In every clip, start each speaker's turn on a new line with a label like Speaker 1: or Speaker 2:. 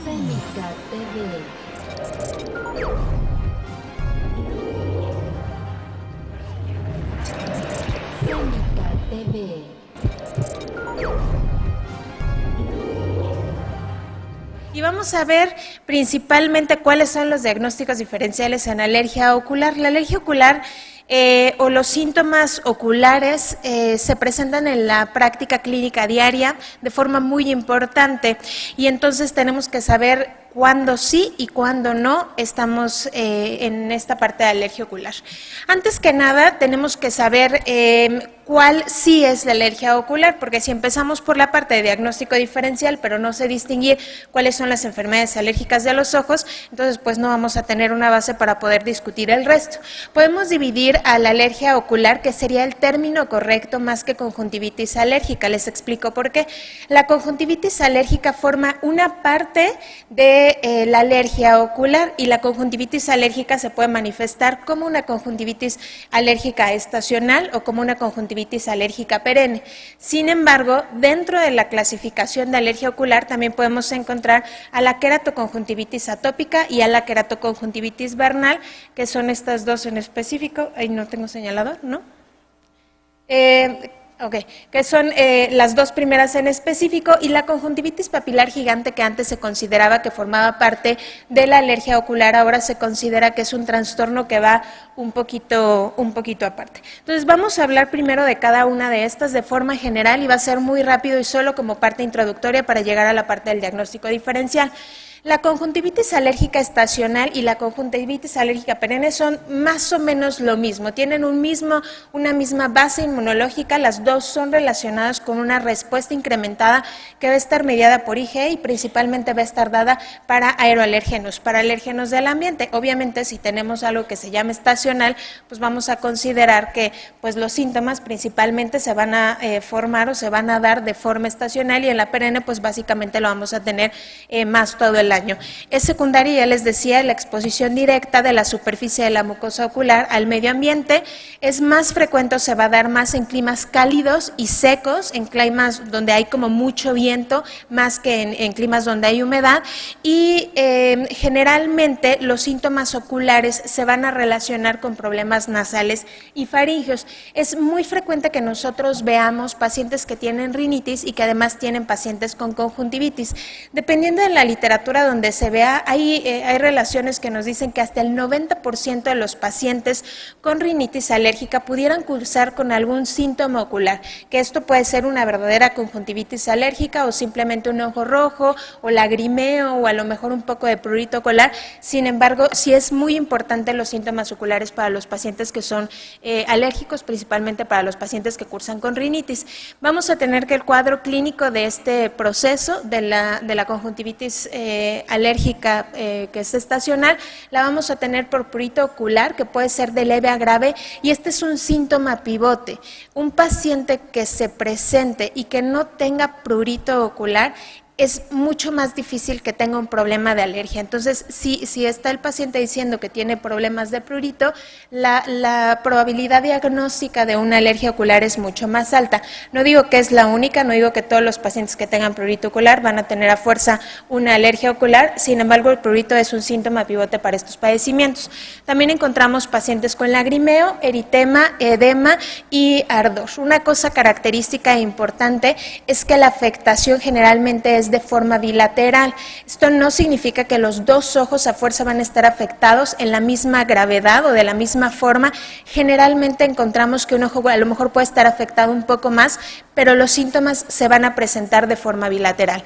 Speaker 1: Cénica TV. Cénica TV.
Speaker 2: Y vamos a ver principalmente cuáles son los diagnósticos diferenciales en alergia ocular. La alergia ocular o los síntomas oculares se presentan en la práctica clínica diaria de forma muy importante y entonces tenemos que saber cuándo sí y cuándo no estamos en esta parte de alergia ocular. Antes que nada tenemos que saber cuál sí es la alergia ocular, porque si empezamos por la parte de diagnóstico diferencial, pero no sé distinguir cuáles son las enfermedades alérgicas de los ojos, entonces pues no vamos a tener una base para poder discutir el resto. Podemos dividir a la alergia ocular, que sería el término correcto más que conjuntivitis alérgica. Les explico por qué. La conjuntivitis alérgica forma una parte de la alergia ocular y la conjuntivitis alérgica se puede manifestar como una conjuntivitis alérgica estacional o como una conjuntivitis alérgica perenne. Sin embargo, dentro de la clasificación de alergia ocular también podemos encontrar a la queratoconjuntivitis atópica y a la queratoconjuntivitis vernal, que son estas dos en específico. Ahí no tengo señalador, ¿no? Que son las dos primeras en específico, y la conjuntivitis papilar gigante, que antes se consideraba que formaba parte de la alergia ocular, ahora se considera que es un trastorno que va un poquito aparte. Entonces vamos a hablar primero de cada una de estas de forma general y va a ser muy rápido y solo como parte introductoria para llegar a la parte del diagnóstico diferencial. La conjuntivitis alérgica estacional y la conjuntivitis alérgica perenne son más o menos lo mismo, tienen una misma base inmunológica, las dos son relacionadas con una respuesta incrementada que va a estar mediada por IgE y principalmente va a estar dada para aeroalérgenos, para alérgenos del ambiente. Obviamente, si tenemos algo que se llama estacional, pues vamos a considerar que pues los síntomas principalmente se van a formar o se van a dar de forma estacional, y en la perenne pues básicamente lo vamos a tener más todo el año. Es secundaria, ya les decía, la exposición directa de la superficie de la mucosa ocular al medio ambiente. Es más frecuente o se va a dar más en climas cálidos y secos, en climas donde hay como mucho viento, más que en climas donde hay humedad, y generalmente los síntomas oculares se van a relacionar con problemas nasales y faríngeos. Es muy frecuente que nosotros veamos pacientes que tienen rinitis y que además tienen pacientes con conjuntivitis. Dependiendo de la literatura donde se vea, hay relaciones que nos dicen que hasta el 90% de los pacientes con rinitis alérgica pudieran cursar con algún síntoma ocular, que esto puede ser una verdadera conjuntivitis alérgica o simplemente un ojo rojo o lagrimeo o a lo mejor un poco de prurito ocular. Sin embargo, sí es muy importante los síntomas oculares para los pacientes que son alérgicos, principalmente para los pacientes que cursan con rinitis. Vamos a tener que el cuadro clínico de este proceso de la conjuntivitis alérgica que es estacional, la vamos a tener por prurito ocular, que puede ser de leve a grave, y este es un síntoma pivote. Un paciente que se presente y que no tenga prurito ocular es mucho más difícil que tenga un problema de alergia. Entonces, si está el paciente diciendo que tiene problemas de prurito, la probabilidad diagnóstica de una alergia ocular es mucho más alta. No digo que es la única, no digo que todos los pacientes que tengan prurito ocular van a tener a fuerza una alergia ocular, sin embargo, el prurito es un síntoma pivote para estos padecimientos. También encontramos pacientes con lagrimeo, eritema, edema y ardor. Una cosa característica e importante es que la afectación generalmente es de forma bilateral. Esto no significa que los dos ojos a fuerza van a estar afectados en la misma gravedad o de la misma forma. Generalmente encontramos que un ojo a lo mejor puede estar afectado un poco más, pero los síntomas se van a presentar de forma bilateral.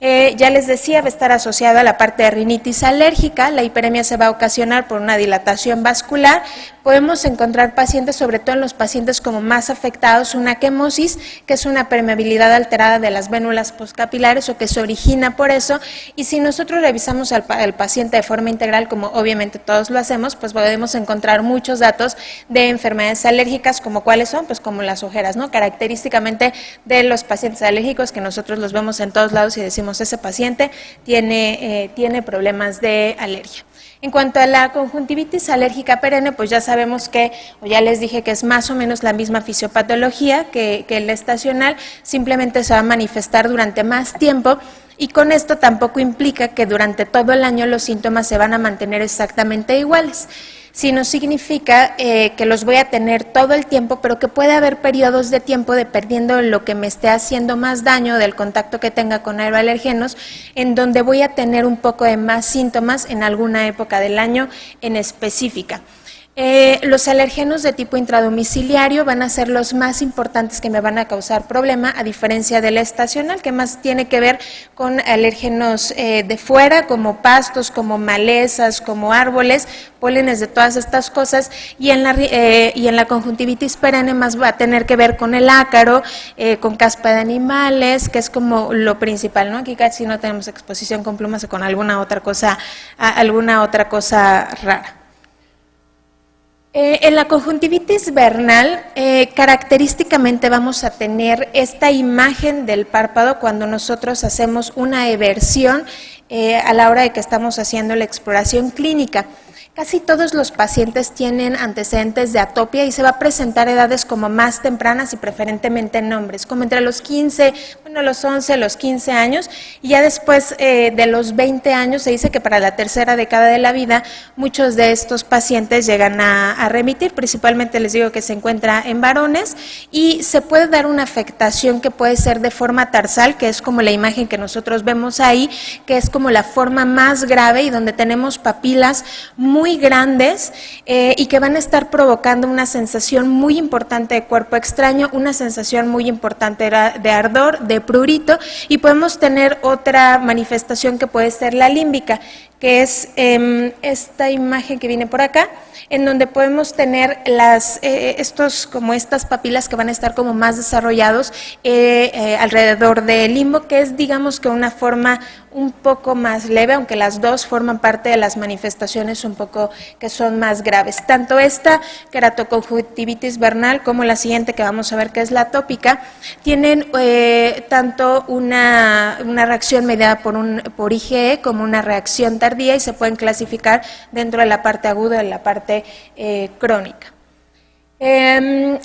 Speaker 2: Ya les decía, va a estar asociada a la parte de rinitis alérgica. La hiperemia se va a ocasionar por una dilatación vascular. Podemos encontrar pacientes, sobre todo en los pacientes como más afectados, una quemosis, que es una permeabilidad alterada de las vénulas postcapilares o que se origina por eso. Y si nosotros revisamos al paciente de forma integral, como obviamente todos lo hacemos, pues podemos encontrar muchos datos de enfermedades alérgicas, como cuáles son, pues como las ojeras, ¿no? Característicamente de los pacientes alérgicos, que nosotros los vemos en todos lados y decimos, ese paciente tiene problemas de alergia. En cuanto a la conjuntivitis alérgica perenne, pues ya sabemos que, o ya les dije que es más o menos la misma fisiopatología que el estacional, simplemente se va a manifestar durante más tiempo. y con esto tampoco implica que durante todo el año los síntomas se van a mantener exactamente iguales, sino significa que los voy a tener todo el tiempo, pero que puede haber periodos de tiempo, dependiendo de lo que me esté haciendo más daño, del contacto que tenga con aeroalergenos, en donde voy a tener un poco de más síntomas en alguna época del año en específica. Los alergenos de tipo intradomiciliario van a ser los más importantes que me van a causar problema, a diferencia del estacional, que más tiene que ver con alérgenos de fuera, como pastos, como malezas, como árboles, pólenes de todas estas cosas, y en la conjuntivitis perenne más va a tener que ver con el ácaro, con caspa de animales, que es como lo principal, ¿no? Aquí casi no tenemos exposición con plumas o con alguna otra cosa rara. En la conjuntivitis vernal, característicamente vamos a tener esta imagen del párpado cuando nosotros hacemos una eversión a la hora de que estamos haciendo la exploración clínica. Casi todos los pacientes tienen antecedentes de atopia y se va a presentar a edades como más tempranas y preferentemente en hombres, como entre los 15, los 11, los 15 años, y ya después de los 20 años se dice que para la tercera década de la vida muchos de estos pacientes llegan a remitir, principalmente les digo que se encuentra en varones, y se puede dar una afectación que puede ser de forma tarsal, que es como la imagen que nosotros vemos ahí, que es como la forma más grave y donde tenemos papilas muy grandes y que van a estar provocando una sensación muy importante de cuerpo extraño, una sensación muy importante de ardor, de prurito, y podemos tener otra manifestación que puede ser la límbica, que es esta imagen que viene por acá, en donde podemos tener estas papilas que van a estar como más desarrollados alrededor del limbo, que es, digamos, que una forma un poco más leve, aunque las dos forman parte de las manifestaciones un poco que son más graves. Tanto esta queratoconjuntivitis vernal como la siguiente que vamos a ver, que es la atópica, tienen tanto una reacción mediada por IgE como una reacción tardía, y se pueden clasificar dentro de la parte aguda y de la parte crónica.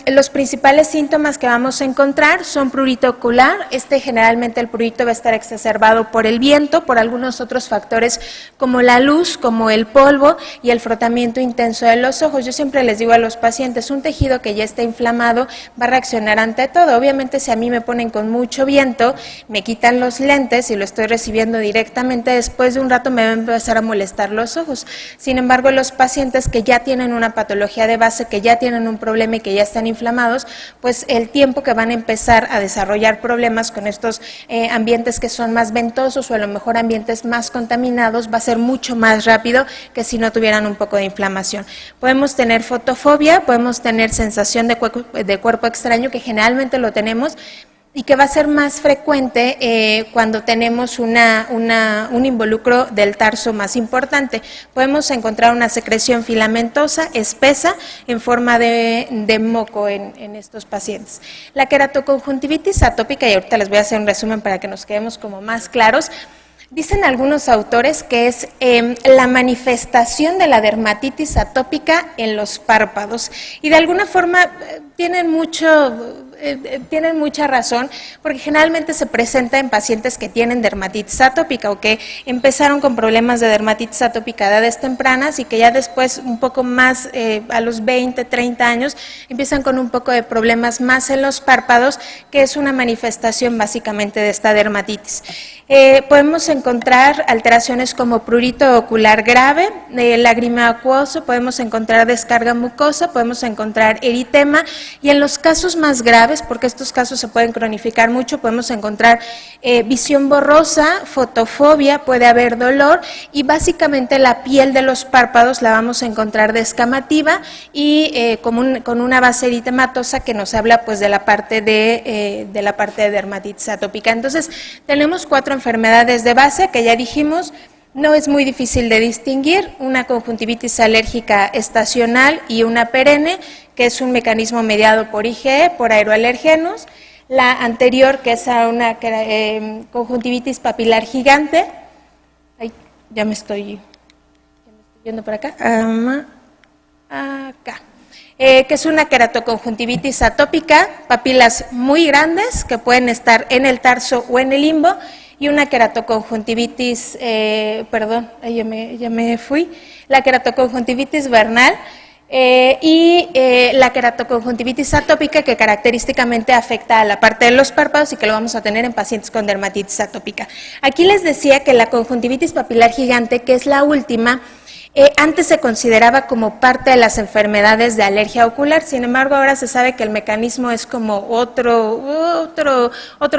Speaker 2: Los principales síntomas que vamos a encontrar son prurito ocular. Generalmente el prurito va a estar exacerbado por el viento, por algunos otros factores como la luz, como el polvo y el frotamiento intenso de los ojos. Yo siempre les digo a los pacientes, un tejido que ya está inflamado va a reaccionar ante todo. Obviamente, si a mí me ponen con mucho viento, me quitan los lentes y lo estoy recibiendo directamente, después de un rato me va a empezar a molestar los ojos. Sin embargo, los pacientes que ya tienen una patología de base, que ya tienen un problema y que ya están inflamados, pues el tiempo que van a empezar a desarrollar problemas con estos ambientes que son más ventosos o a lo mejor ambientes más contaminados va a ser mucho más rápido que si no tuvieran un poco de inflamación. Podemos tener fotofobia, podemos tener sensación de cuerpo extraño, que generalmente lo tenemos, y que va a ser más frecuente cuando tenemos un involucro del tarso más importante. Podemos encontrar una secreción filamentosa, espesa, en forma de moco en estos pacientes. La queratoconjuntivitis atópica, y ahorita les voy a hacer un resumen para que nos quedemos como más claros. Dicen algunos autores que es la manifestación de la dermatitis atópica en los párpados, y de alguna forma tienen mucha razón, porque generalmente se presenta en pacientes que tienen dermatitis atópica o que empezaron con problemas de dermatitis atópica a edades tempranas y que ya después, un poco más a los 20, 30 años, empiezan con un poco de problemas más en los párpados, que es una manifestación básicamente de esta dermatitis. Podemos encontrar alteraciones como prurito ocular grave, lagrimal acuoso, podemos encontrar descarga mucosa, podemos encontrar eritema, y en los casos más graves, porque estos casos se pueden cronificar mucho, podemos encontrar visión borrosa, fotofobia, puede haber dolor, y básicamente la piel de los párpados la vamos a encontrar descamativa y con una base eritematosa que nos habla pues de la parte de dermatitis atópica. Entonces tenemos 4 enfermedades de base que ya dijimos. No es muy difícil de distinguir: una conjuntivitis alérgica estacional y una perenne, que es un mecanismo mediado por IgE, por aeroalergenos. La anterior, que es una conjuntivitis papilar gigante. Ay, ya me estoy viendo por acá. Acá. Que es una queratoconjuntivitis atópica, papilas muy grandes que pueden estar en el tarso o en el limbo. y una queratoconjuntivitis, ya me fui, la queratoconjuntivitis vernal, la queratoconjuntivitis atópica, que característicamente afecta a la parte de los párpados y que lo vamos a tener en pacientes con dermatitis atópica. Aquí les decía que la conjuntivitis papilar gigante, que es la última, antes se consideraba como parte de las enfermedades de alergia ocular, sin embargo ahora se sabe que el mecanismo es como otro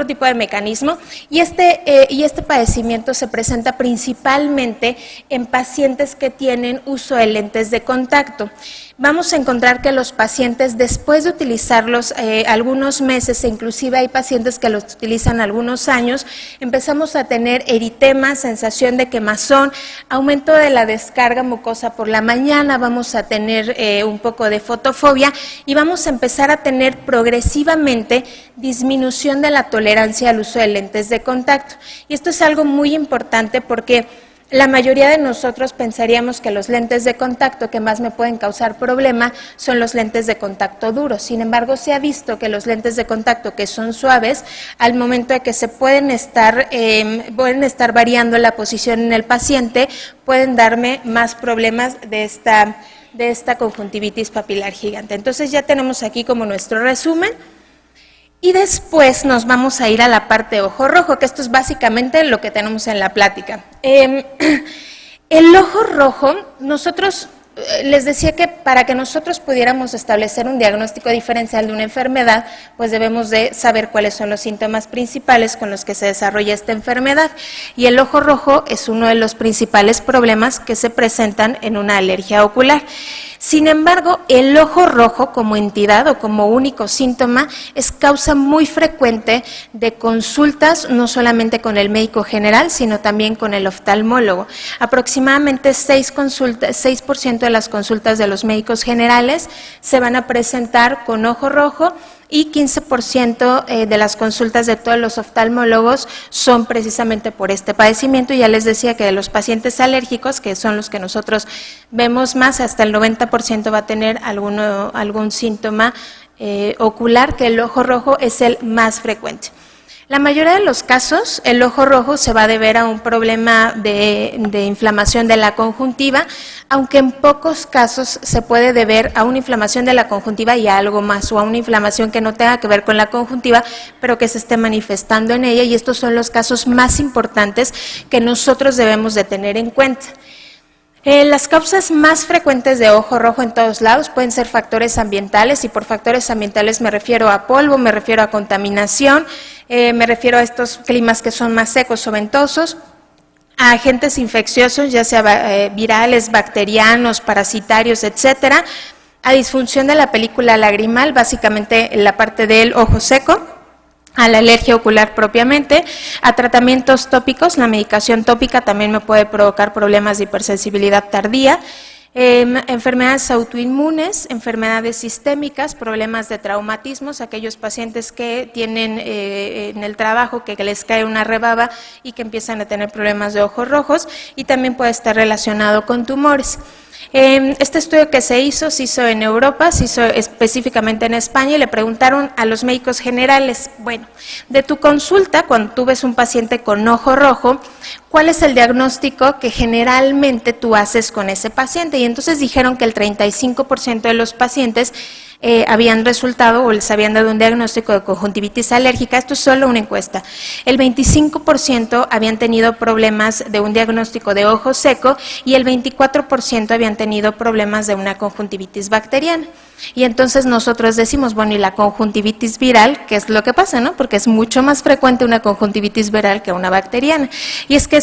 Speaker 2: tipo de mecanismo, y este padecimiento se presenta principalmente en pacientes que tienen uso de lentes de contacto. Vamos a encontrar que los pacientes, después de utilizarlos algunos meses, e inclusive hay pacientes que los utilizan algunos años, empezamos a tener eritema, sensación de quemazón, aumento de la descarga mucosa por la mañana, vamos a tener un poco de fotofobia y vamos a empezar a tener progresivamente disminución de la tolerancia al uso de lentes de contacto. Y esto es algo muy importante porque la mayoría de nosotros pensaríamos que los lentes de contacto que más me pueden causar problema son los lentes de contacto duros. Sin embargo, se ha visto que los lentes de contacto que son suaves, al momento de que se pueden estar variando la posición en el paciente, pueden darme más problemas de esta conjuntivitis papilar gigante. Entonces ya tenemos aquí como nuestro resumen. Y después nos vamos a ir a la parte de ojo rojo, que esto es básicamente lo que tenemos en la plática. El ojo rojo, nosotros les decía que para que nosotros pudiéramos establecer un diagnóstico diferencial de una enfermedad, pues debemos de saber cuáles son los síntomas principales con los que se desarrolla esta enfermedad. Y el ojo rojo es uno de los principales problemas que se presentan en una alergia ocular. Sin embargo, el ojo rojo como entidad o como único síntoma es causa muy frecuente de consultas, no solamente con el médico general, sino también con el oftalmólogo. Aproximadamente 6% de las consultas de los médicos generales se van a presentar con ojo rojo, y 15% de las consultas de todos los oftalmólogos son precisamente por este padecimiento. Y ya les decía que de los pacientes alérgicos, que son los que nosotros vemos más, hasta el 90% va a tener algún síntoma ocular, que el ojo rojo es el más frecuente. La mayoría de los casos, el ojo rojo se va a deber a un problema de inflamación de la conjuntiva, aunque en pocos casos se puede deber a una inflamación de la conjuntiva y a algo más, o a una inflamación que no tenga que ver con la conjuntiva, pero que se esté manifestando en ella, y estos son los casos más importantes que nosotros debemos de tener en cuenta. Las causas más frecuentes de ojo rojo en todos lados pueden ser factores ambientales, y por factores ambientales me refiero a polvo, me refiero a contaminación, me refiero a estos climas que son más secos o ventosos, a agentes infecciosos, ya sea virales, bacterianos, parasitarios, etcétera, a disfunción de la película lagrimal, básicamente en la parte del ojo seco, a la alergia ocular propiamente, a tratamientos tópicos. La medicación tópica también me puede provocar problemas de hipersensibilidad tardía, enfermedades autoinmunes, enfermedades sistémicas, problemas de traumatismos, aquellos pacientes que tienen en el trabajo que les cae una rebaba y que empiezan a tener problemas de ojos rojos, y también puede estar relacionado con tumores. Este estudio que se hizo en Europa, se hizo específicamente en España, y le preguntaron a los médicos generales, bueno, de tu consulta, cuando tú ves un paciente con ojo rojo, ¿cuál es el diagnóstico que generalmente tú haces con ese paciente? Y entonces dijeron que el 35% de los pacientes habían resultado o les habían dado un diagnóstico de conjuntivitis alérgica. Esto es solo una encuesta. El 25% habían tenido problemas de un diagnóstico de ojo seco, y el 24% habían tenido problemas de una conjuntivitis bacteriana. Y entonces nosotros decimos, bueno, ¿y la conjuntivitis viral? ¿Qué es lo que pasa, no? Porque es mucho más frecuente una conjuntivitis viral que una bacteriana. Y es que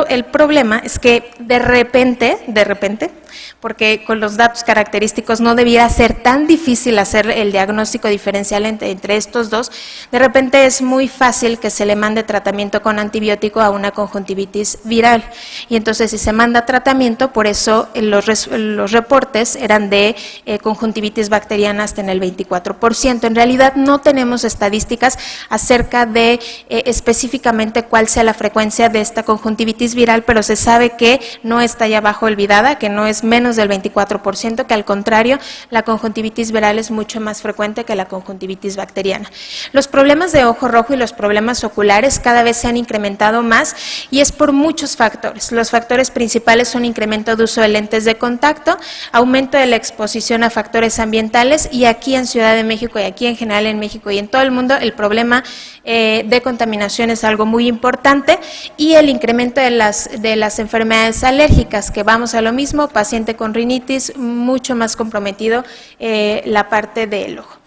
Speaker 2: el problema es que de repente, porque con los datos característicos no debiera ser tan difícil hacer el diagnóstico diferencial entre estos dos, de repente es muy fácil que se le mande tratamiento con antibiótico a una conjuntivitis viral. Y entonces si se manda tratamiento, por eso los reportes eran de conjuntivitis bacteriana hasta en el 24%. En realidad no tenemos estadísticas acerca de específicamente cuál sea la frecuencia de esta conjuntivitis viral, pero se sabe que no está ya bajo olvidada, que no es menos del 24%, que al contrario, la conjuntivitis viral es mucho más frecuente que la conjuntivitis bacteriana. Los problemas de ojo rojo y los problemas oculares cada vez se han incrementado más y es por muchos factores. Los factores principales son incremento de uso de lentes de contacto, aumento de la exposición a factores ambientales y aquí en Ciudad de México y aquí en general en México y en todo el mundo el problema de contaminación es algo muy importante y el incremento de las enfermedades alérgicas, que vamos a lo mismo, paciente con rinitis, mucho más comprometido la parte del ojo.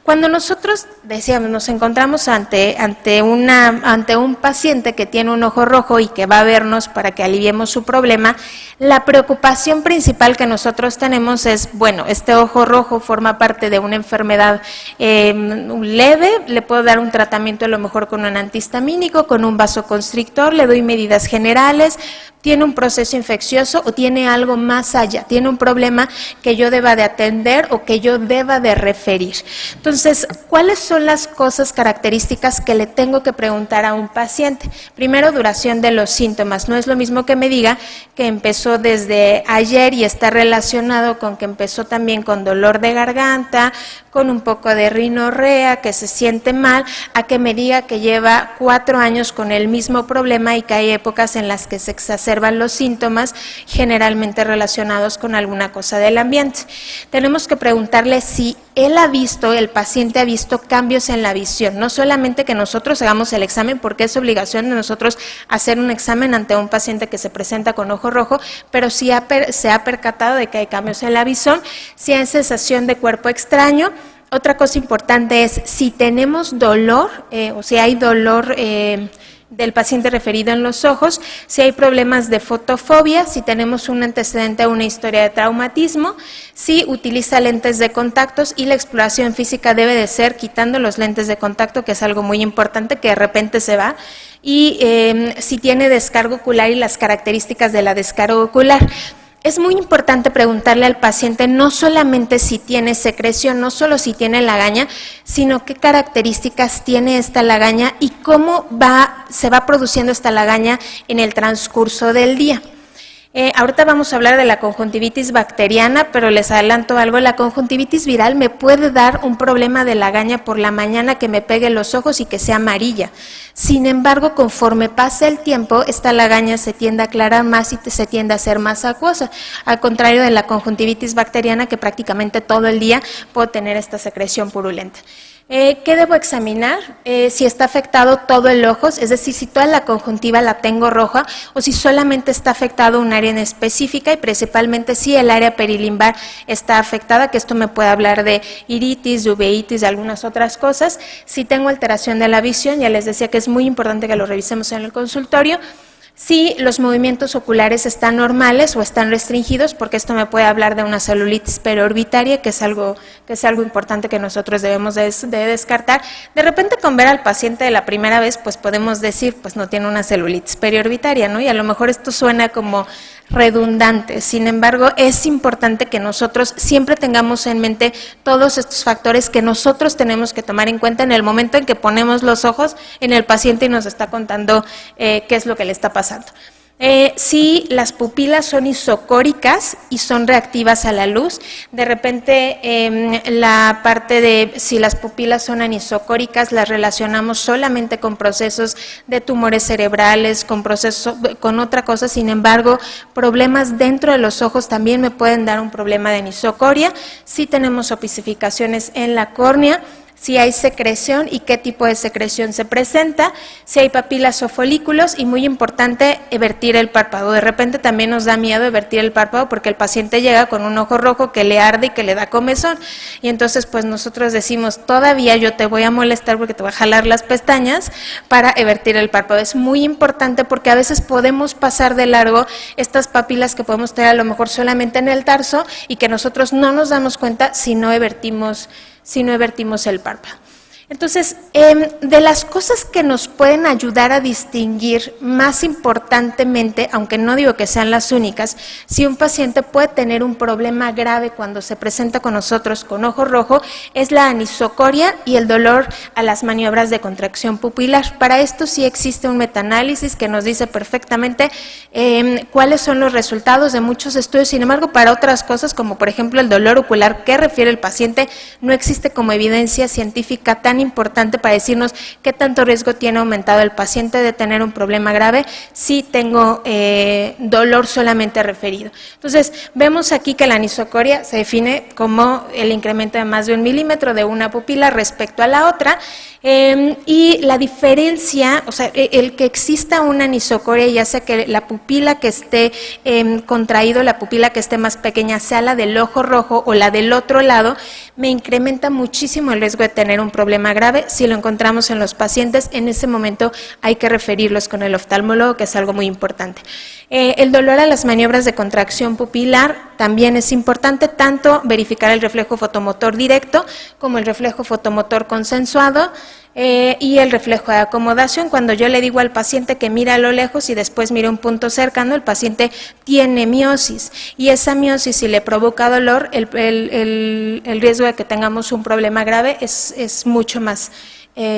Speaker 2: Cuando nosotros, decíamos, nos encontramos ante un paciente que tiene un ojo rojo y que va a vernos para que aliviemos su problema, la preocupación principal que nosotros tenemos es, bueno, este ojo rojo forma parte de una enfermedad leve, le puedo dar un tratamiento a lo mejor con un antihistamínico, con un vasoconstrictor, le doy medidas generales, tiene un proceso infeccioso o tiene algo más allá, tiene un problema que yo deba de atender o que yo deba de referir. Entonces, ¿cuáles son las cosas características que le tengo que preguntar a un paciente? Primero, duración de los síntomas. No es lo mismo que me diga que empezó desde ayer y está relacionado con que empezó también con dolor de garganta, con un poco de rinorrea, que se siente mal, a que me diga que lleva 4 años con el mismo problema y que hay épocas en las que se exacerban los síntomas, generalmente relacionados con alguna cosa del ambiente. Tenemos que preguntarle si el paciente ha visto cambios en la visión, no solamente que nosotros hagamos el examen, porque es obligación de nosotros hacer un examen ante un paciente que se presenta con ojo rojo, pero si se ha percatado de que hay cambios en la visión, si hay sensación de cuerpo extraño. Otra cosa importante es si tenemos dolor o si hay dolor del paciente referido en los ojos, si hay problemas de fotofobia, si tenemos un antecedente o una historia de traumatismo, si utiliza lentes de contactos y la exploración física debe de ser quitando los lentes de contacto, que es algo muy importante que de repente se va, y si tiene descargo ocular y las características de la descarga ocular. Es muy importante preguntarle al paciente no solamente si tiene secreción, no solo si tiene lagaña, sino qué características tiene esta lagaña y cómo se va produciendo esta lagaña en el transcurso del día. Ahorita vamos a hablar de la conjuntivitis bacteriana, pero les adelanto algo, la conjuntivitis viral me puede dar un problema de lagaña por la mañana que me pegue los ojos y que sea amarilla. Sin embargo, conforme pasa el tiempo, esta lagaña se tiende a aclarar más y se tiende a hacer más acuosa, al contrario de la conjuntivitis bacteriana que prácticamente todo el día puedo tener esta secreción purulenta. ¿Qué debo examinar? Si está afectado todo el ojo, es decir, si toda la conjuntiva la tengo roja o si solamente está afectado un área en específica y principalmente si el área perilimbar está afectada, que esto me puede hablar de iritis, de uveitis, de algunas otras cosas. Si tengo alteración de la visión, ya les decía que es muy importante que lo revisemos en el consultorio. Si los movimientos oculares están normales o están restringidos, porque esto me puede hablar de una celulitis periorbitaria, que es algo importante que nosotros debemos de descartar. De repente con ver al paciente de la primera vez, pues podemos decir, pues no tiene una celulitis periorbitaria, ¿no? Y a lo mejor esto suena como redundante. Sin embargo, es importante que nosotros siempre tengamos en mente todos estos factores que nosotros tenemos que tomar en cuenta en el momento en que ponemos los ojos en el paciente y nos está contando qué es lo que le está pasando. Si las pupilas son isocóricas y son reactivas a la luz, de repente la parte de si las pupilas son anisocóricas las relacionamos solamente con procesos de tumores cerebrales, con otra cosa. Sin embargo, problemas dentro de los ojos también me pueden dar un problema de anisocoria. Si tenemos opicificaciones en la córnea, si hay secreción y qué tipo de secreción se presenta, si hay papilas o folículos y muy importante, evertir el párpado. De repente también nos da miedo evertir el párpado porque el paciente llega con un ojo rojo que le arde y que le da comezón y entonces pues nosotros decimos todavía yo te voy a molestar porque te voy a jalar las pestañas para evertir el párpado. Es muy importante porque a veces podemos pasar de largo estas papilas que podemos tener a lo mejor solamente en el tarso y que nosotros no nos damos cuenta si no evertimos el párpado. Entonces, de las cosas que nos pueden ayudar a distinguir más importantemente, aunque no digo que sean las únicas, si un paciente puede tener un problema grave cuando se presenta con nosotros con ojo rojo, es la anisocoria y el dolor a las maniobras de contracción pupilar. Para esto sí existe un metaanálisis que nos dice perfectamente cuáles son los resultados de muchos estudios. Sin embargo, para otras cosas, como por ejemplo el dolor ocular que refiere el paciente, no existe como evidencia científica tan importante para decirnos qué tanto riesgo tiene aumentado el paciente de tener un problema grave si tengo dolor solamente referido. Entonces, vemos aquí que la anisocoria se define como el incremento de más de 1 milímetro de una pupila respecto a la otra, y la diferencia, o sea, el que exista una anisocoria, ya sea que la pupila que esté contraído, la pupila que esté más pequeña, sea la del ojo rojo o la del otro lado, me incrementa muchísimo el riesgo de tener un problema grave. Si lo encontramos en los pacientes, en ese momento hay que referirlos con el oftalmólogo, que es algo muy importante. El dolor a las maniobras de contracción pupilar también es importante, tanto verificar el reflejo fotomotor directo como el reflejo fotomotor consensuado y el reflejo de acomodación. Cuando yo le digo al paciente que mira a lo lejos y después mira un punto cercano, el paciente tiene miosis, y esa miosis, si le provoca dolor, el riesgo de que tengamos un problema grave es mucho más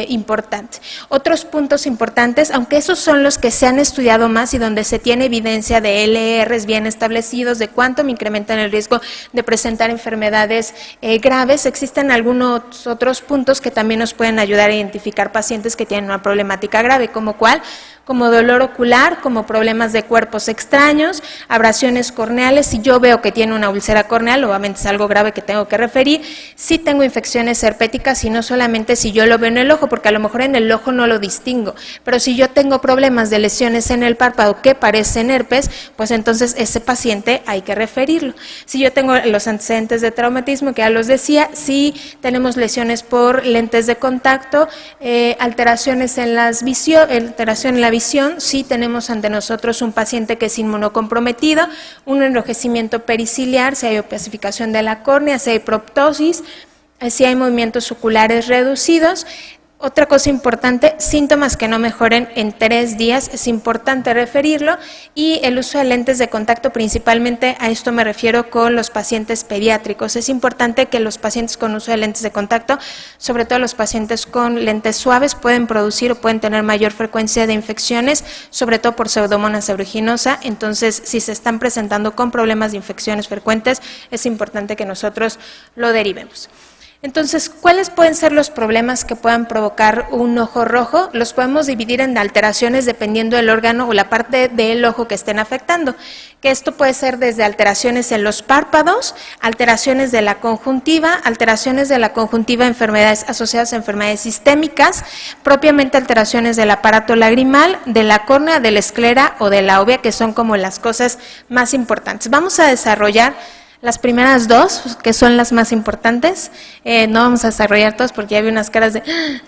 Speaker 2: importante. Otros puntos importantes, aunque esos son los que se han estudiado más y donde se tiene evidencia de LRs bien establecidos de cuánto me incrementan el riesgo de presentar enfermedades graves, existen algunos otros puntos que también nos pueden ayudar a identificar pacientes que tienen una problemática grave, como cuál, como dolor ocular, como problemas de cuerpos extraños, abrasiones corneales. Si yo veo que tiene una úlcera corneal, obviamente es algo grave que tengo que referir. Si tengo infecciones herpéticas, y no solamente si yo lo veo en el ojo, porque a lo mejor en el ojo no lo distingo, pero si yo tengo problemas de lesiones en el párpado que parecen herpes, pues entonces ese paciente hay que referirlo. Si yo tengo los antecedentes de traumatismo, que ya los decía, si tenemos lesiones por lentes de contacto, alteraciones en alteración en la visión, si tenemos ante nosotros un paciente que es inmunocomprometido, un enrojecimiento periciliar, si hay opacificación de la córnea, si hay proptosis, si hay movimientos oculares reducidos. Otra cosa importante, síntomas que no mejoren en 3 días, es importante referirlo, y el uso de lentes de contacto, principalmente a esto me refiero con los pacientes pediátricos. Es importante que los pacientes con uso de lentes de contacto, sobre todo los pacientes con lentes suaves, pueden producir o pueden tener mayor frecuencia de infecciones, sobre todo por Pseudomonas aeruginosa. Entonces, si se están presentando con problemas de infecciones frecuentes, es importante que nosotros lo derivemos. Entonces, ¿cuáles pueden ser los problemas que puedan provocar un ojo rojo? Los podemos dividir en alteraciones dependiendo del órgano o la parte del ojo que estén afectando, que esto puede ser desde alteraciones en los párpados, alteraciones de la conjuntiva, enfermedades asociadas a enfermedades sistémicas, propiamente alteraciones del aparato lagrimal, de la córnea, de la esclera o de la óvea, que son como las cosas más importantes. Vamos a desarrollar las primeras 2, que son las más importantes. No vamos a desarrollar todas porque ya vi unas caras de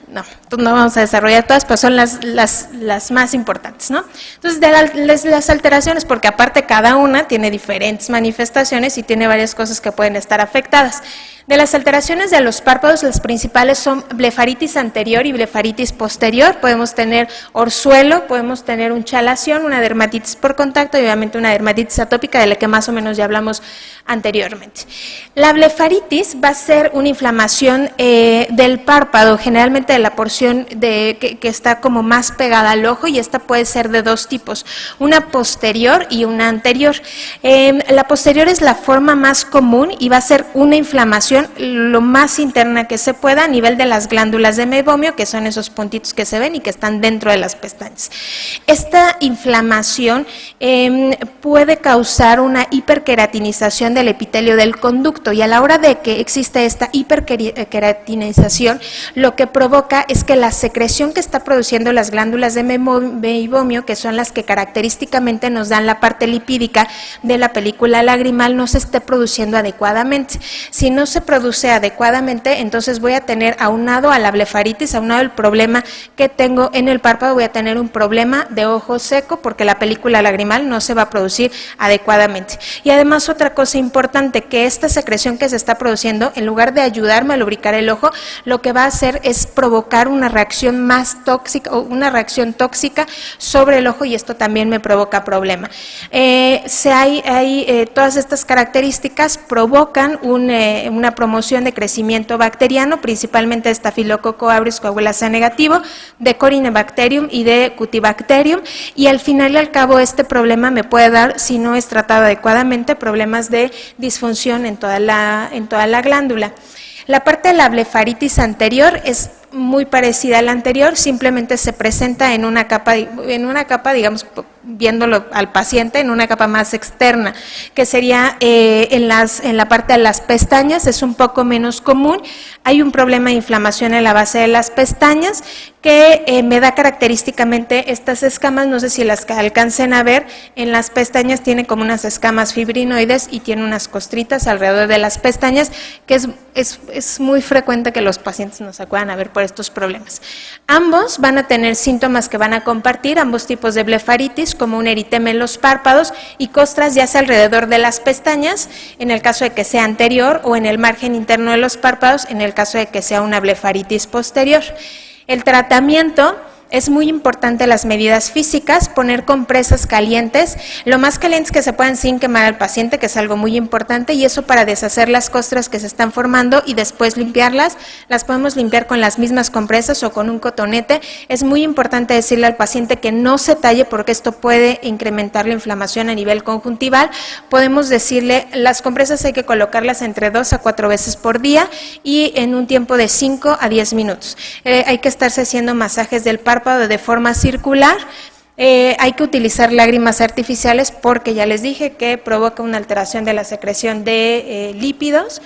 Speaker 2: no vamos a desarrollar todas, pero son las más importantes, ¿no? Entonces, de las alteraciones, porque aparte cada una tiene diferentes manifestaciones y tiene varias cosas que pueden estar afectadas. De las alteraciones de los párpados, las principales son blefaritis anterior y blefaritis posterior. Podemos tener orzuelo, podemos tener un chalación, una dermatitis por contacto y obviamente una dermatitis atópica, de la que más o menos ya hablamos anteriormente. La blefaritis va a ser una inflamación del párpado, generalmente de la porción que está como más pegada al ojo, y esta puede ser de 2 tipos, una posterior y una anterior. La posterior es la forma más común y va a ser una inflamación lo más interna que se pueda a nivel de las glándulas de meiomio, que son esos puntitos que se ven y que están dentro de las pestañas. Esta inflamación puede causar una hiperqueratinización del epitelio del conducto, y a la hora de que existe esta hiperqueratinización, lo que provoca es que la secreción que está produciendo las glándulas de meiomio, que son las que característicamente nos dan la parte lipídica de la película lagrimal, no se esté produciendo adecuadamente. Si no se produce adecuadamente, entonces voy a tener aunado a la blefaritis, aunado al problema que tengo en el párpado, voy a tener un problema de ojo seco porque la película lagrimal no se va a producir adecuadamente. Y además otra cosa importante, que esta secreción que se está produciendo, en lugar de ayudarme a lubricar el ojo, lo que va a hacer es provocar una reacción más tóxica o una reacción tóxica sobre el ojo, y esto también me provoca problema. Todas estas características provocan una promoción de crecimiento bacteriano, principalmente de Staphylococcus aureus coagulase negativo, de Corynebacterium y de Cutibacterium, y al final y al cabo este problema me puede dar, si no es tratado adecuadamente, problemas de disfunción en toda la glándula. La parte de la blefaritis anterior es muy parecida a la anterior, simplemente se presenta en una capa, digamos, viéndolo al paciente, en una capa más externa, que sería en la parte de las pestañas, es un poco menos común. Hay un problema de inflamación en la base de las pestañas que me da característicamente estas escamas, no sé si las alcancen a ver, en las pestañas tiene como unas escamas fibrinoides y tiene unas costritas alrededor de las pestañas, que es muy frecuente que los pacientes nos acudan a ver por estos problemas. Ambos van a tener síntomas que van a compartir, ambos tipos de blefaritis, como un eritema en los párpados y costras ya sea alrededor de las pestañas, en el caso de que sea anterior, o en el margen interno de los párpados, en el caso de que sea una blefaritis posterior. El tratamiento: es muy importante las medidas físicas, poner compresas calientes, lo más calientes que se puedan sin quemar al paciente, que es algo muy importante, y eso para deshacer las costras que se están formando y después limpiarlas. Las podemos limpiar con las mismas compresas o con un cotonete. Es muy importante decirle al paciente que no se talle porque esto puede incrementar la inflamación a nivel conjuntival. Podemos decirle, las compresas hay que colocarlas entre 2 a 4 veces por día y en un tiempo de 5 a 10 minutos. Hay que estarse haciendo masajes del párpado de forma circular. Hay que utilizar lágrimas artificiales porque ya les dije que provoca una alteración de la secreción de lípidos.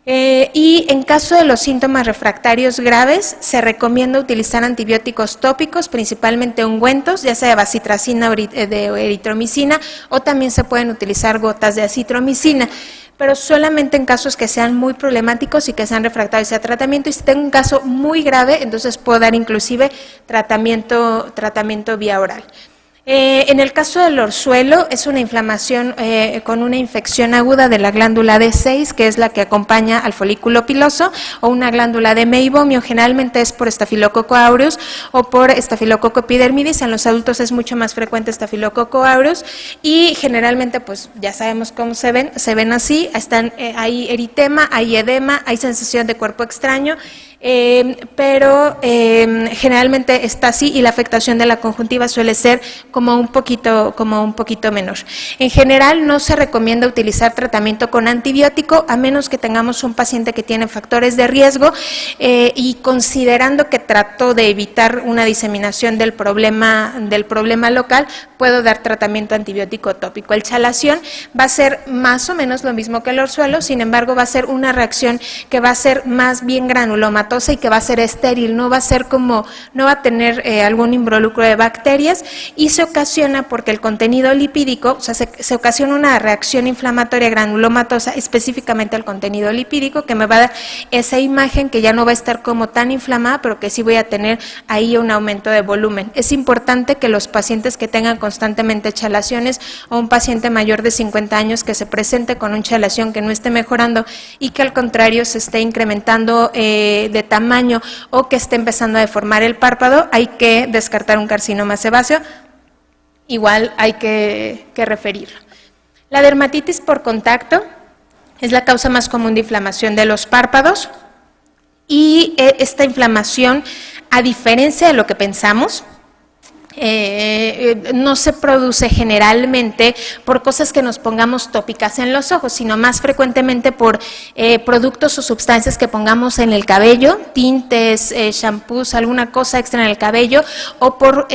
Speaker 2: Y en caso de los síntomas refractarios graves, se recomienda utilizar antibióticos tópicos, principalmente ungüentos, ya sea de bacitracina o de eritromicina, o también se pueden utilizar gotas de acitromicina, pero solamente en casos que sean muy problemáticos y que sean refractarios a tratamiento. Y si tengo un caso muy grave, entonces puedo dar inclusive tratamiento vía oral. En el caso del orzuelo, es una inflamación con una infección aguda de la glándula D6, que es la que acompaña al folículo piloso, o una glándula de meibomio. Generalmente es por Staphylococcus aureus o por Staphylococcus epidermidis. En los adultos es mucho más frecuente Staphylococcus aureus, y generalmente, pues ya sabemos cómo se ven así. Hay eritema, hay edema, hay sensación de cuerpo extraño, pero generalmente está así, y la afectación de la conjuntiva suele ser como un poquito menor. En general no se recomienda utilizar tratamiento con antibiótico a menos que tengamos un paciente que tiene factores de riesgo, y considerando que trato de evitar una diseminación del problema local, puedo dar tratamiento antibiótico tópico. El chalación va a ser más o menos lo mismo que el orzuelo, sin embargo va a ser una reacción que va a ser más bien granulomatosa y que va a ser estéril, no va a tener algún involucro de bacterias, y se ocasiona porque el contenido lipídico, o sea, se ocasiona una reacción inflamatoria granulomatosa específicamente al contenido lipídico, que me va a dar esa imagen que ya no va a estar como tan inflamada, pero que sí voy a tener ahí un aumento de volumen. Es importante que los pacientes que tengan constantemente chalaciones, o un paciente mayor de 50 años que se presente con un chalación que no esté mejorando y que al contrario se esté incrementando de tamaño, o que esté empezando a deformar el párpado, hay que descartar un carcinoma sebáceo. Igual hay que referirlo. La dermatitis por contacto es la causa más común de inflamación de los párpados, y esta inflamación, a diferencia de lo que pensamos, no se produce generalmente por cosas que nos pongamos tópicas en los ojos, sino más frecuentemente por productos o sustancias que pongamos en el cabello, tintes, shampoos, alguna cosa extra en el cabello, o por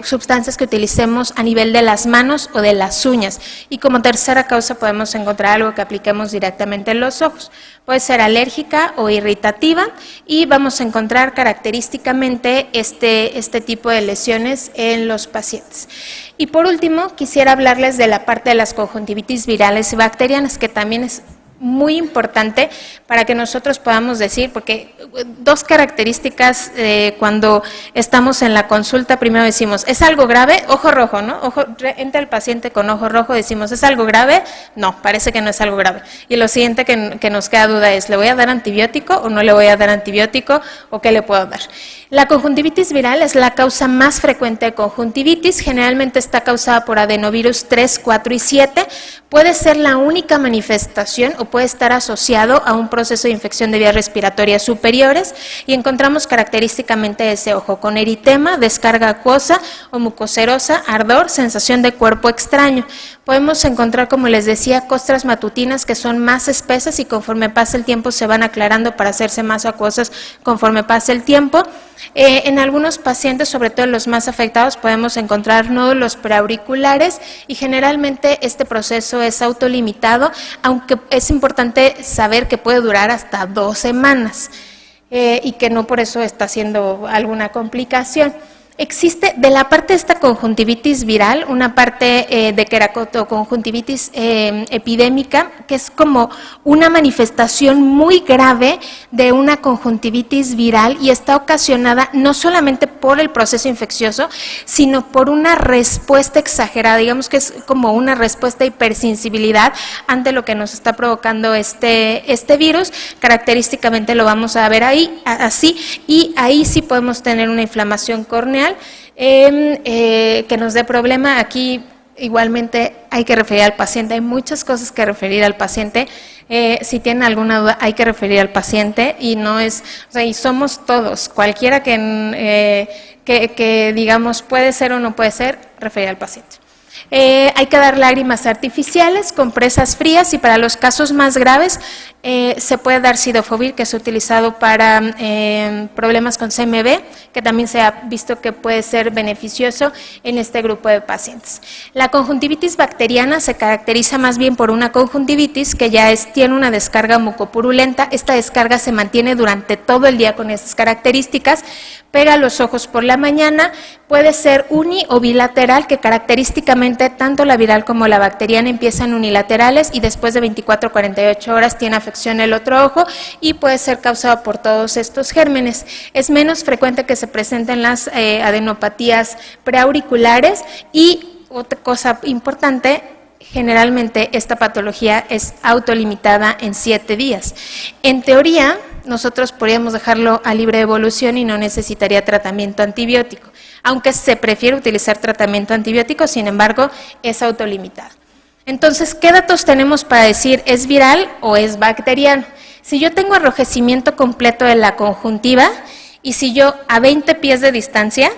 Speaker 2: sustancias que utilicemos a nivel de las manos o de las uñas. Y como tercera causa podemos encontrar algo que apliquemos directamente en los ojos. Puede ser alérgica o irritativa, y vamos a encontrar característicamente este tipo de lesiones en los pacientes. Y por último, quisiera hablarles de la parte de las conjuntivitis virales y bacterianas, que también es muy importante para que nosotros podamos decir, porque dos características cuando estamos en la consulta, primero decimos, ¿es algo grave? Ojo rojo, ¿no? Entra el paciente con ojo rojo, decimos, ¿es algo grave? No, parece que no es algo grave. Y lo siguiente que nos queda duda es, ¿le voy a dar antibiótico o no le voy a dar antibiótico o qué le puedo dar? La conjuntivitis viral es la causa más frecuente de conjuntivitis, generalmente está causada por adenovirus 3, 4 y 7, puede ser la única manifestación o puede estar asociado a un proceso de infección de vías respiratorias superiores y encontramos característicamente ese ojo con eritema, descarga acuosa o mucoserosa, ardor, sensación de cuerpo extraño. Podemos encontrar, como les decía, costras matutinas que son más espesas y conforme pasa el tiempo se van aclarando para hacerse más acuosas conforme pasa el tiempo. En algunos pacientes, sobre todo los más afectados, podemos encontrar nódulos preauriculares y generalmente este proceso es autolimitado, aunque es importante saber que puede durar hasta 2 semanas y que no por eso está siendo alguna complicación. Existe de la parte de esta conjuntivitis viral, una parte de queratoconjuntivitis epidémica, que es como una manifestación muy grave de una conjuntivitis viral y está ocasionada no solamente por el proceso infeccioso, sino por una respuesta exagerada, digamos que es como una respuesta de hipersensibilidad ante lo que nos está provocando este virus. Característicamente lo vamos a ver ahí, así, y ahí sí podemos tener una inflamación corneal que nos dé problema. Aquí igualmente hay que referir al paciente, hay muchas cosas que referir al paciente. Si tienen alguna duda hay que referir al paciente y no es, o sea, y somos todos, cualquiera que digamos puede ser o no puede ser, referir al paciente. Hay que dar lágrimas artificiales, compresas frías y para los casos más graves se puede dar Cidofovir, que es utilizado para problemas con CMV, que también se ha visto que puede ser beneficioso en este grupo de pacientes. La conjuntivitis bacteriana se caracteriza más bien por una conjuntivitis que ya tiene una descarga mucopurulenta. Esta descarga se mantiene durante todo el día con estas características, pega los ojos por la mañana, puede ser uni o bilateral, que característicamente tanto la viral como la bacteriana empiezan unilaterales y después de 24 a 48 horas tiene afección el otro ojo y puede ser causado por todos estos gérmenes. Es menos frecuente que se presenten las adenopatías preauriculares y otra cosa importante, generalmente esta patología es autolimitada en 7 días. En teoría, nosotros podríamos dejarlo a libre evolución y no necesitaría tratamiento antibiótico, aunque se prefiere utilizar tratamiento antibiótico, sin embargo, es autolimitado. Entonces, ¿qué datos tenemos para decir es viral o es bacteriano? Si yo tengo enrojecimiento completo de la conjuntiva y si yo a 20 pies de distancia,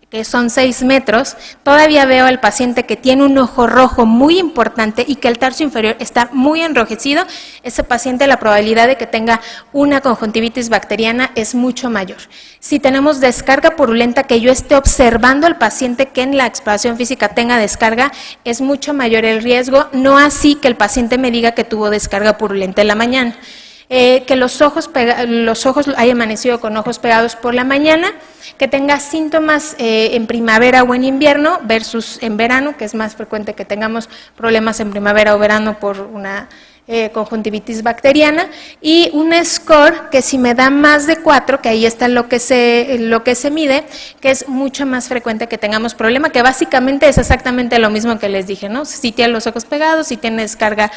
Speaker 2: que son 6 metros, todavía veo al paciente que tiene un ojo rojo muy importante y que el tarso inferior está muy enrojecido, ese paciente la probabilidad de que tenga una conjuntivitis bacteriana es mucho mayor. Si tenemos descarga purulenta, que yo esté observando al paciente que en la exploración física tenga descarga, es mucho mayor el riesgo, no así que el paciente me diga que tuvo descarga purulenta en la mañana. Que los ojos haya amanecido con ojos pegados por la mañana, que tenga síntomas en primavera o en invierno versus en verano, que es más frecuente que tengamos problemas en primavera o verano por una conjuntivitis bacteriana, y un score que si me da más de 4, que ahí está lo que se mide, que es mucho más frecuente que tengamos problema, que básicamente es exactamente lo mismo que les dije, ¿no? Si tiene los ojos pegados, si tiene descarga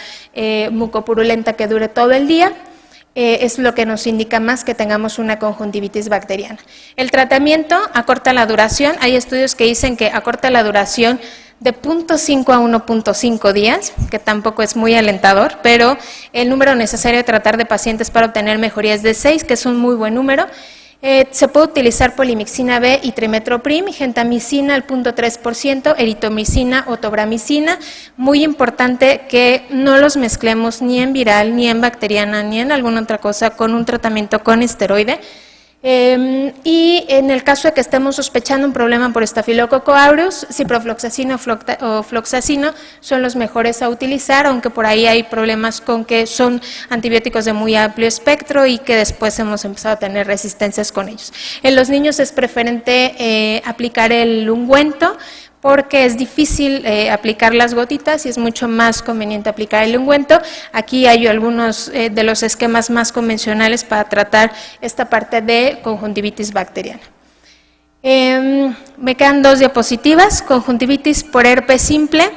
Speaker 2: mucopurulenta que dure todo el día, es lo que nos indica más que tengamos una conjuntivitis bacteriana. El tratamiento acorta la duración, hay estudios que dicen que acorta la duración de 0.5 a 1.5 días, que tampoco es muy alentador, pero el número necesario de tratar de pacientes para obtener mejoría es de 6, que es un muy buen número. Se puede utilizar polimixina B y trimetoprim, gentamicina al 0.3%, eritomicina o tobramicina. Muy importante que no los mezclemos ni en viral, ni en bacteriana, ni en alguna otra cosa con un tratamiento con esteroide. Y en el caso de que estemos sospechando un problema por Staphylococcus aureus, ciprofloxacino o floxacino son los mejores a utilizar, aunque por ahí hay problemas con que son antibióticos de muy amplio espectro y que después hemos empezado a tener resistencias con ellos. En los niños es preferente aplicar el ungüento, porque es difícil aplicar las gotitas y es mucho más conveniente aplicar el ungüento. Aquí hay algunos de los esquemas más convencionales para tratar esta parte de conjuntivitis bacteriana. Me quedan 2 diapositivas, conjuntivitis por herpes simple.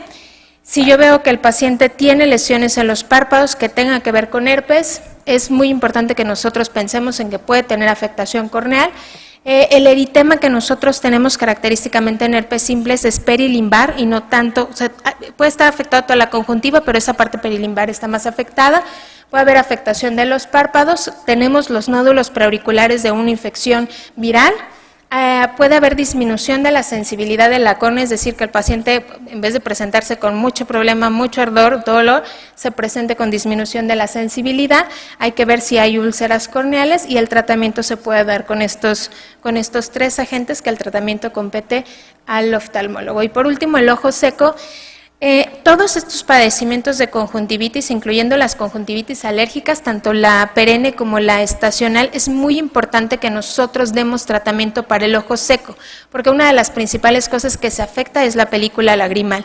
Speaker 2: Si yo veo que el paciente tiene lesiones en los párpados que tengan que ver con herpes, es muy importante que nosotros pensemos en que puede tener afectación corneal. El eritema que nosotros tenemos característicamente en herpes simples es perilimbar y no tanto, o sea, puede estar afectado toda la conjuntiva, pero esa parte perilimbar está más afectada. Puede haber afectación de los párpados, tenemos los nódulos preauriculares de una infección viral. Puede haber disminución de la sensibilidad de la córnea, es decir, que el paciente, en vez de presentarse con mucho problema, mucho ardor, dolor, se presente con disminución de la sensibilidad. Hay que ver si hay úlceras corneales y el tratamiento se puede dar con estos 3 agentes, que el tratamiento compete al oftalmólogo. Y por último, el ojo seco. Todos estos padecimientos de conjuntivitis, incluyendo las conjuntivitis alérgicas, tanto la perenne como la estacional, es muy importante que nosotros demos tratamiento para el ojo seco, porque una de las principales cosas que se afecta es la película lagrimal.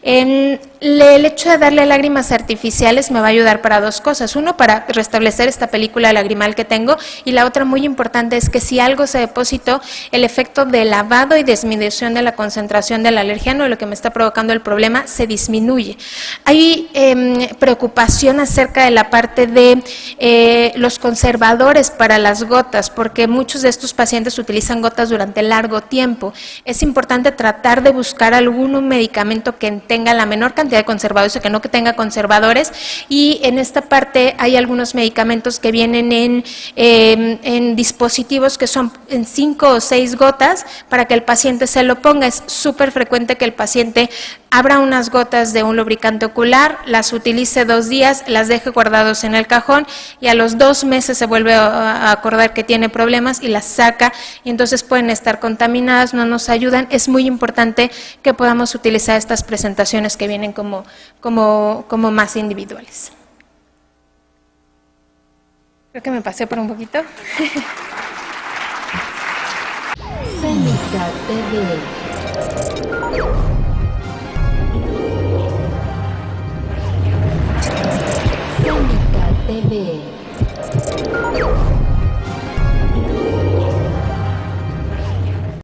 Speaker 2: El hecho de darle lágrimas artificiales me va a ayudar para 2 cosas. Uno, para restablecer esta película lagrimal que tengo, y la otra muy importante es que si algo se depositó, el efecto de lavado y disminución de la concentración del alergeno, de lo que me está provocando el problema, se disminuye. Hay preocupación acerca de la parte de los conservadores para las gotas, porque muchos de estos pacientes utilizan gotas durante largo tiempo. Es importante tratar de buscar algún medicamento que tenga la menor cantidad de conservadores, o que no que tenga conservadores, y en esta parte hay algunos medicamentos que vienen en dispositivos que son en 5 o 6 gotas para que el paciente se lo ponga. Es súper frecuente que el paciente abra unas gotas de un lubricante ocular, las utilice 2 días, las deje guardados en el cajón y a los 2 meses se vuelve a acordar que tiene problemas y las saca, y entonces pueden estar contaminadas, no nos ayudan. Es muy importante que podamos utilizar estas presentaciones que vienen como más individuales. Creo que me pasé por un poquito.
Speaker 1: Cénica TV. Cénica TV.